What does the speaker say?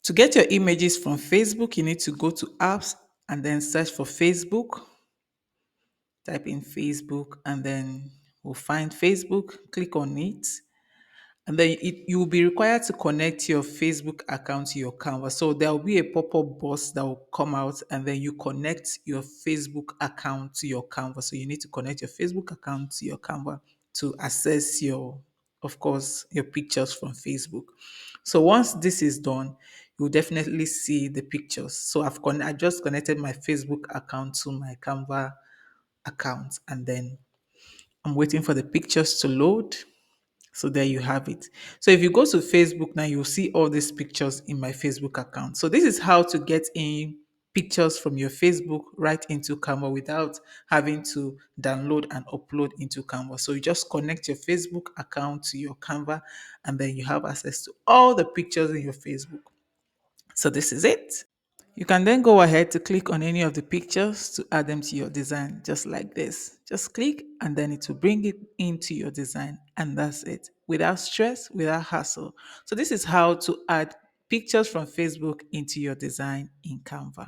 To get your images from Facebook, you need to go to apps and then search for Facebook. Type in Facebook and then we'll find Facebook. Click on it. And then you will be required to connect your Facebook account to your Canva. So there will be a pop-up box that will come out and then you connect your Facebook account to your Canva. So you need to connect your Facebook account to your Canva to access your, of course, your pictures from Facebook. So once this is done, you'll definitely see the pictures. So I just connected my Facebook account to my Canva account and then I'm waiting for the pictures to load. So there you have it. So if you go to Facebook now, you'll see all these pictures in my Facebook account. So this is how to get in pictures from your Facebook right into Canva without having to download and upload into Canva. So you just connect your Facebook account to your Canva and then you have access to all the pictures in your Facebook. So this is it. You can then go ahead to click on any of the pictures to add them to your design, just like this. Just click and then it will bring it into your design, and that's it, without stress, without hassle. So, this is how to add pictures from Facebook into your design in Canva.